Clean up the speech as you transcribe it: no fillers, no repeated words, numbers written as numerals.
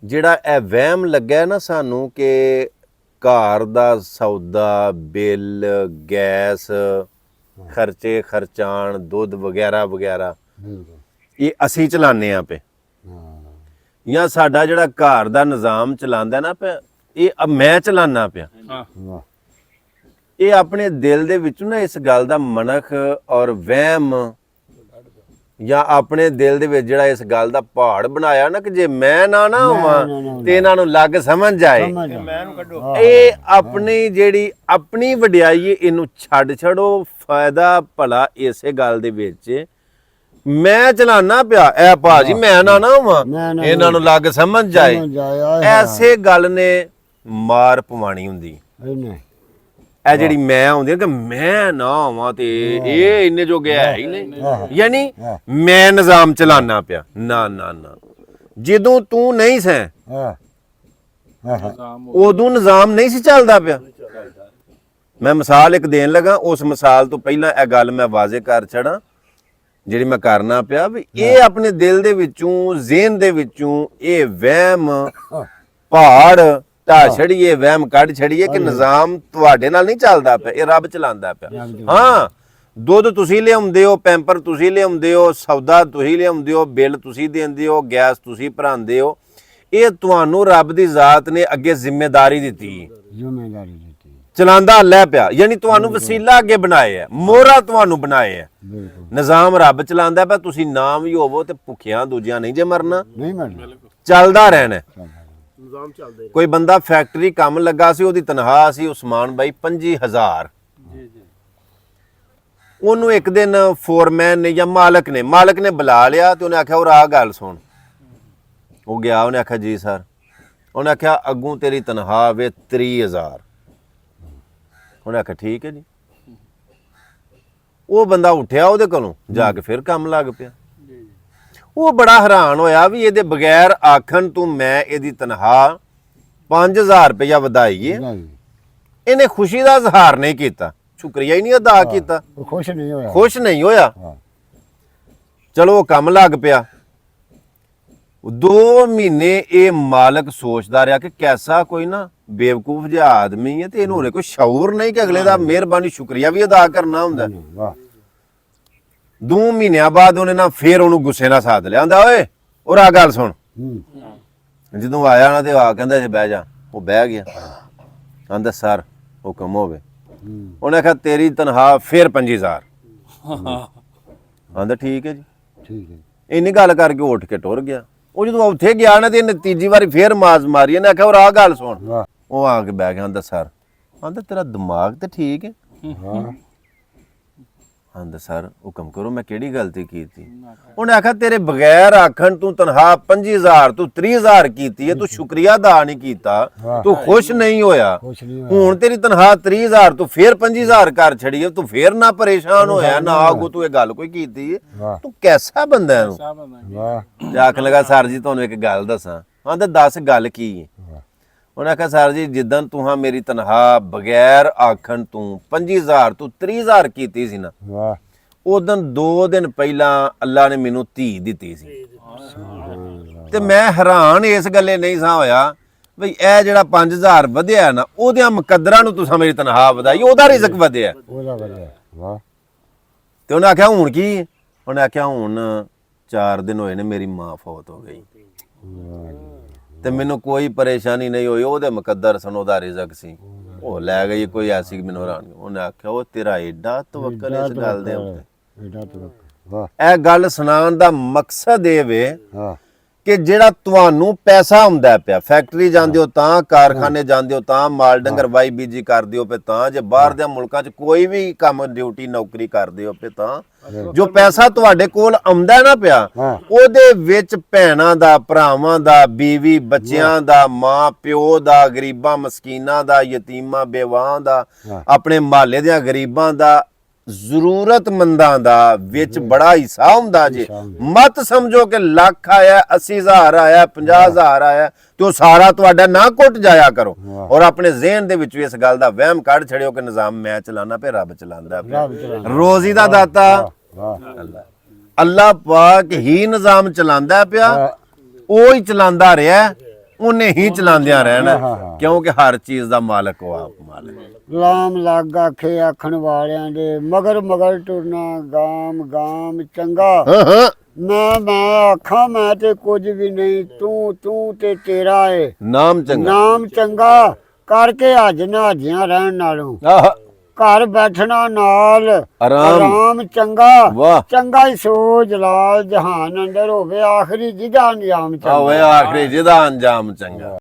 ਜਿਹੜਾ ਇਹ ਵਹਿਮ ਲੱਗਾ ਨਾ ਸਾਨੂੰ ਕਿ ਘਰ ਦਾ ਸੌਦਾ ਬਿੱਲ ਗੈਸ ਖਰਚੇ ਖਰਚਾਣ ਦੁੱਧ ਵਗੈਰਾ ਵਗੈਰਾ ਇਹ ਅਸੀਂ ਚਲਾਉਂਦੇ ਆ ਪਏ ਜਾਂ ਸਾਡਾ ਜਿਹੜਾ ਘਰ ਦਾ ਨਿਜ਼ਾਮ ਚਲਾਉਂਦਾ ਨਾ ਪਿਆ ਇਹ ਮੈਂ ਚਲਾਉਣਾ ਪਿਆ ਇਹ ਆਪਣੇ ਦਿਲ ਦੇ ਵਿੱਚ ਨਾ ਇਸ ਗੱਲ ਦਾ ਮਨਖ ਔਰ ਵਹਿਮ ਜਾਂ ਆਪਣੇ ਦਿਲ ਦੇ ਵਿੱਚ ਜਿਹੜਾ ਇਸ ਗੱਲ ਦਾ ਪਹਾੜ ਬਣਾਇਆ ਨਾ ਕਿ ਜੇ ਮੈਂ ਨਾ ਹੋਵਾਂ ਤੇ ਇਹਨਾਂ ਨੂੰ ਲੱਗ ਸਮਝ ਜਾਏ ਇਹ ਆਪਣੀ ਜਿਹੜੀ ਆਪਣੀ ਵਡਿਆਈ ਇਹਨੂੰ ਛੱਡ ਛੜੋ ਫਾਇਦਾ ਭਲਾ ਇਸੇ ਗੱਲ ਦੇ ਵਿੱਚ ਮੈਂ ਚਲਾਨਾ ਪਿਆ ਇਹ ਭਾਜੀ ਮੈਂ ਨਾ ਹੋਵਾਂ ਇਹਨਾਂ ਨੂੰ ਲੱਗ ਸਮਝ ਜਾਏ ਐਸੇ ਗੱਲ ਨੇ ਮਾਰ ਪਵਾਣੀ ਹੁੰਦੀ ਇਹ ਜਿਹੜੀ ਮੈਂ ਆਉਂਦੀ ਕਿ ਮੈਂ ਨਾ ਹੋਵਾਂ ਤੇ ਇਹ ਇੰਨੇ ਜੋਗੇ ਹੈ ਹੀ ਨਹੀਂ ਯਾਨੀ ਮੈਂ ਨਿਜ਼ਾਮ ਚਲਾਨਾ ਪਿਆ ਨਾ ਨਾ ਨਾ ਜਦੋਂ ਤੂੰ ਨਹੀਂ ਸੈਂ ਉਦੋਂ ਨਿਜ਼ਾਮ ਨਹੀਂ ਸੀ ਚੱਲਦਾ ਪਿਆ ਮੈਂ ਮਿਸਾਲ ਇੱਕ ਦੇਣ ਲੱਗਾ ਉਸ ਮਿਸਾਲ ਤੋਂ ਪਹਿਲਾਂ ਇਹ ਗੱਲ ਮੈਂ ਵਾਜ਼ੇ ਕਰ ਛੜਾਂ ਜਿਹੜੀ ਮੈਂ ਕਰਨਾ ਪਿਆ ਵੀ ਇਹ ਆਪਣੇ ਦਿਲ ਦੇ ਵਿੱਚੋਂ ਜ਼ਿਹਨ ਦੇ ਵਿੱਚੋਂ ਇਹ ਵਹਿਮ ਪਹਾੜ ਢਾ ਛੜੀਏ ਵਹਿਮ ਕੱਢ ਛੜੀਏ ਕਿ ਨਿਜ਼ਾਮ ਤੁਹਾਡੇ ਨਾਲ ਨਹੀਂ ਚੱਲਦਾ ਪਿਆ ਇਹ ਰੱਬ ਚਲਾਉਂਦਾ ਪਿਆ ਹਾਂ ਦੁੱਧ ਤੁਸੀਂ ਲਿਆਉਂਦੇ ਹੋ ਪੈਂਪਰ ਤੁਸੀਂ ਲਿਆਉਂਦੇ ਹੋ ਸੌਦਾ ਤੁਸੀਂ ਲਿਆਉਂਦੇ ਹੋ ਬਿੱਲ ਤੁਸੀਂ ਦਿੰਦੇ ਹੋ ਗੈਸ ਤੁਸੀਂ ਭਰਾਉਂਦੇ ਹੋ ਇਹ ਤੁਹਾਨੂੰ ਰੱਬ ਦੀ ਜ਼ਾਤ ਨੇ ਅੱਗੇ ਜ਼ਿੰਮੇਵਾਰੀ ਦਿੱਤੀ ਚਲਾਉਂਦਾ ਲੈ ਪਿਆ ਯਾਨੀ ਤੁਹਾਨੂੰ ਵਸੀਲਾ ਅੱਗੇ ਬਣਾਏ ਆ ਮੋਹਰਾ ਤੁਹਾਨੂੰ ਬਣਾਏ ਆ ਨਿਜ਼ਾਮ ਰੱਬ ਚਲਾਉਂਦਾ ਪਿਆ ਤੁਸੀਂ ਨਾ ਵੀ ਹੋਵੋ ਤੇ ਭੁੱਖਿਆਂ ਦੂਜਿਆਂ ਨਹੀਂ ਜੇ ਮਰਨਾ ਚੱਲਦਾ ਰਹਿਣਾ ਕੋਈ ਬੰਦਾ ਫੈਕਟਰੀ ਕੰਮ ਲੱਗਾ ਸੀ ਉਹਦੀ ਤਨਖਾਹ ਸੀ ਉਸਮਾਨ ਬਾਈ 25000 ਉਹਨੂੰ ਇੱਕ ਦਿਨ ਫੋਰਮੈਨ ਨੇ ਜਾਂ ਮਾਲਕ ਨੇ ਬੁਲਾ ਲਿਆ ਤੇ ਉਹਨੇ ਆਖਿਆ ਉਹ ਰਾਹ ਗੱਲ ਸੁਣ ਉਹ ਗਿਆ ਉਹਨੇ ਆਖਿਆ ਜੀ ਸਰ ਉਹਨੇ ਆਖਿਆ ਅੱਗੋਂ ਤੇਰੀ ਤਨਖਾਹ ਵੇ 30000 ਉਹਨੇ ਆਖਿਆ ਠੀਕ ਹੈ ਜੀ ਉਹ ਬੰਦਾ ਉੱਠਿਆ ਉਹਦੇ ਕੋਲੋਂ ਜਾ ਕੇ ਫਿਰ ਕੰਮ ਲੱਗ ਪਿਆ ਉਹ ਬੜਾ ਹੈਰਾਨ ਹੋਇਆ ਵੀ ਇਹਦੇ ਬਗੈਰ ਆਖਣ ਤੋਂ ਮੈਂ ਇਹਦੀ ਤਨਖਾਹ 5000 ਰੁਪਇਆ ਵਧਾਈਏ ਇਹਨੇ ਖੁਸ਼ੀ ਦਾ ਇਜ਼ਹਾਰ ਨਹੀਂ ਕੀਤਾ ਸ਼ੁਕਰੀਆ ਹੀ ਨਹੀਂ ਅਦਾ ਕੀਤਾ ਖੁਸ਼ ਨਹੀਂ ਹੋਇਆ ਚਲੋ ਉਹ ਕੰਮ ਲੱਗ ਪਿਆ 2 ਮਹੀਨੇ ਇਹ ਮਾਲਕ ਸੋਚਦਾ ਰਿਹਾ ਕਿ ਕੈਸਾ ਕੋਈ ਨਾ ਬੇਵਕੂਫ ਜਿਹਾ ਆਦਮੀ ਹੈ ਤੇ ਇਹਨੂੰ ਹੋਰੇ ਕੋਈ ਸ਼ਊਰ ਨਹੀਂ ਕਿ ਅਗਲੇ ਦਾ ਮਿਹਰਬਾਨੀ ਸ਼ੁਕਰੀਆ ਵੀ ਅਦਾ ਕਰਨਾ ਹੁੰਦਾ 2 ਮਹੀਨਿਆਂ ਬਾਅਦ ਉਹਨੇ ਨਾ ਫੇਰ ਉਹਨੂੰ ਗੁੱਸੇ ਨਾਲ ਸਾਧ ਲਿਆ ਆਂਦਾ ਓਏ ਉਹ ਆ ਗੱਲ ਸੁਣ ਜਦੋਂ ਆਇਆ ਨਾ ਤੇ ਆ ਕਹਿੰਦਾ ਜੇ ਬਹਿ ਜਾ ਉਹ ਬਹਿ ਗਿਆ ਆਂਦਾ ਸਰ ਹੁਕਮ ਹੋਵੇ ਉਹਨੇ ਆਖਿਆ ਤੇਰੀ ਤਨਖਾਹ ਫੇਰ 25000 ਆਂਦਾ ਠੀਕ ਹੈ ਜੀ ਠੀਕ ਹੈ ਇੰਨੀ ਗੱਲ ਕਰਕੇ ਉੱਠ ਕੇ ਟੁਰ ਗਿਆ ਉਹ ਜਦੋਂ ਉੱਥੇ ਗਿਆ ਨਾ ਤੇ ਇਹਨੇ ਤੀਜੀ ਵਾਰੀ ਫੇਰ ਮਾਜ਼ ਮਾਰੀ ਇਹਨੇ ਆਖਿਆ ਉਹ ਆ ਗੱਲ ਸੁਣ ਉਹ ਆ ਕੇ ਬਹਿ ਗਿਆ ਆਂਦਾ ਸਰ ਆਂਦਾ ਤੇਰਾ ਦਿਮਾਗ ਤੇ ਠੀਕ ਹੈ ਆਂਦਾ ਸਰ ਹੁਕਮ ਕਰੋ ਮੈਂ ਕਿਹੜੀ ਗਲਤੀ ਕੀਤੀ ਉਹਨੇ ਆਖਿਆ ਤੇਰੇ ਬਗੈਰ ਆਖਣ ਤੂੰ ਤਨਖਾਹ 25000 ਤੂੰ 30000 ਕੀਤੀ ਹੈ ਤੂੰ ਸ਼ੁਕਰੀਆ ਅਦਾ ਨਹੀਂ ਕੀਤਾ ਤੂੰ ਖੁਸ਼ ਨਹੀਂ ਹੋਇਆ ਹੁਣ ਤੇਰੀ ਤਨਖਾਹ 30000 ਤੂੰ ਫੇਰ 25000 ਕਰ ਛੜੀ ਹੈ ਤੂੰ ਫੇਰ ਨਾ ਪਰੇਸ਼ਾਨ ਹੋਇਆ ਨਾ ਆਗੂ ਤੂੰ ਇਹ ਗੱਲ ਕੋਈ ਕੀਤੀ ਤੂੰ ਕੈਸਾ ਬੰਦਾ ਨੂੰ ਤੇ ਆਖਣ ਲੱਗਾ ਸਰ ਜੀ ਤੁਹਾਨੂੰ ਇੱਕ ਗੱਲ ਦੱਸਾਂ ਆਂਦਾ ਦੱਸ ਗੱਲ ਕੀ ਹੈ ਉਹਨੇ ਆਖਿਆ ਸਰ ਜੀ ਜਿੱਦਣ ਤੂੰ ਮੇਰੀ ਤਨਖਾਹ ਬਗੈਰ ਆਖਣ ਤੂੰ 25000 ਤੂੰ 30000 ਕੀਤੀ ਸੀ ਨਾ ਉਦੋਂ 2 ਦਿਨ ਪਹਿਲਾਂ ਅੱਲਾ ਨੇ ਮੈਨੂੰ ਧੀ ਦਿੱਤੀ ਸੀ ਤੇ ਮੈਂ ਹੈਰਾਨ ਇਸ ਗੱਲੇ ਨਹੀਂ ਸਾਂ ਹੋਇਆ ਬਈ ਇਹ ਜਿਹੜਾ 5000 ਵਧਿਆ ਨਾ ਉਹਦਿਆਂ ਮੁਕੱਦਰਾਂ ਨੂੰ ਤੁਸੀਂ ਮੇਰੀ ਤਨਖਾਹ ਵਧਾਈ ਉਹਦਾ ਰਿਜ਼ਕ ਵਧਿਆ ਤੇ ਉਹਨੇ ਆਖਿਆ ਹੁਣ ਕੀ ਉਹਨੇ ਆਖਿਆ ਹੁਣ 4 ਦਿਨ ਹੋਏ ਨੇ ਮੇਰੀ ਮਾਂ ਫੌਤ ਹੋ ਗਈ ਤੇ ਮੈਨੂੰ ਕੋਈ ਪਰੇਸ਼ਾਨੀ ਨਹੀਂ ਹੋਈ ਉਹਦੇ ਮੁਕੱਦਰ ਸਨ ਉਹਦਾ ਰਿਜ਼ਕ ਸੀ ਉਹ ਲੈ ਗਈ ਕੋਈ ਐਸੀ ਮੈਨੂੰ ਹੈਰਾਨੀ ਉਹਨੇ ਆਖਿਆ ਉਹ ਤੇਰਾ ਏਡਾ ਤਵੱਕਲ ਇਸ ਗੱਲ ਦੇ ਉੱਤੇ ਇਹ ਗੱਲ ਸੁਣਾਉਣ ਦਾ ਮਕਸਦ ਇਹ ਵੇ ਕਿ ਜਿਹੜਾ ਤੁਹਾਨੂੰ ਪੈਸਾ ਹੁੰਦਾ ਪਿਆ ਫੈਕਟਰੀ ਜਾਂਦੇ ਹੋ ਤਾਂ ਕਾਰਖਾਨੇ ਜਾਂਦੇ ਹੋ ਤਾਂ ਮਾਲ ਡੰਗਰ ਵਾਈ ਬੀਜੀ ਕਰਦੇ ਹੋ ਪਏ ਤਾਂ ਜੇ ਬਾਹਰ ਦੇ ਮੁਲਕਾਂ 'ਚ ਕੋਈ ਵੀ ਕੰਮ ਡਿਊਟੀ ਨੌਕਰੀ ਕਰਦੇ ਹੋ ਪਏ ਤਾਂ ਜੋ ਪੈਸਾ ਤੁਹਾਡੇ ਕੋਲ ਆਉਂਦਾ ਨਾ ਪਿਆ ਉਹਦੇ ਵਿੱਚ ਭੈਣਾਂ ਦਾ ਭਰਾਵਾਂ ਦਾ ਬੀਵੀ ਬੱਚਿਆਂ ਦਾ ਮਾਂ ਪਿਓ ਦਾ ਗਰੀਬਾਂ ਮਸਕੀਨਾਂ ਦਾ ਯਤੀਮਾਂ ਬੇਵਾਂ ਦਾ ਆਪਣੇ ਮਹੱਲੇ ਦੇ ਗਰੀਬਾਂ ਦਾ ਜ਼ਰੂਰਤਮੰਦਾਂ ਦਾ ਵਿੱਚ ਬੜਾ ਹਿੱਸਾ ਹੁੰਦਾ ਜੀ ਮਤ ਸਮਝੋ ਕਿ ਲੱਖ ਆਇਆ 80000 ਆਇਆ 50000 ਆਇਆ ਤੇ ਉਹ ਸਾਰਾ ਤੁਹਾਡਾ ਨਾ ਕੁੱਟ ਜਾਇਆ ਕਰੋ ਔਰ ਆਪਣੇ ਜ਼ਿਹਨ ਦੇ ਵਿੱਚ ਇਸ ਗੱਲ ਦਾ ਵਹਿਮ ਕੱਢ ਛੜਿਓ ਕਿ ਨਿਜ਼ਾਮ ਮੈਂ ਚਲਾਣਾ ਪਏ ਰੱਬ ਚਲਾਉਂਦਾ ਰੋਜ਼ੀ ਦਾ ਦਾਤਾ ਅੱਲਾ ਪਾਕ ਹੀ ਨਿਜ਼ਾਮ ਚਲਾਉਂਦਾ ਪਿਆ ਉਹ ਹੀ ਚਲਾਉਂਦਾ ਰਿਹਾ ਉਹਨੇ ਹੀ ਚਲਾਉਂਦਿਆਂ ਰਹਿਣਾ, ਕਿਉਂਕਿ ਹਰ ਚੀਜ਼ ਦਾ ਮਾਲਕ ਉਹ ਆਪ ਮਾਲਕ। ਲਾਮ ਲੱਗ ਆਖੇ ਆਖਣ ਵਾਲਿਆਂ ਦੇ ਮਗਰ ਮਗਰ ਟੁਰਨਾ ਗਾਮ ਗਾਮ ਚੰਗਾ। ਹਾਂ ਮੈਂ ਆਖਾਂ ਮੈਂ ਤੇ ਕੁਝ ਵੀ ਨਹੀਂ, ਤੂੰ ਤੇ ਤੇਰਾ ਏ ਨਾਮ ਚੰਗਾ। ਨਾਮ ਚੰਗਾ ਕਰਕੇ ਅੱਜ ਨਾਜੀਆਂ ਰਹਿਣ ਨਾਲੋਂ ਆਹ ਘਰ ਬੈਠਣਾ ਨਾਲ ਆਰਾਮ। ਆਰਾਮ ਚੰਗਾ। ਵਾਹ ਚੰਗਾ ਹੀ ਸੋਚ ਲਾਲ ਜਹਾਨ ਅੰਦਰ ਹੋਵੇ ਆਖਰੀ ਜਿਹਦਾ ਅੰਜਾਮ ਚੰਗਾ। ਓਏ ਆਖਰੀ ਜਿਹਦਾ ਅੰਜਾਮ ਚੰਗਾ।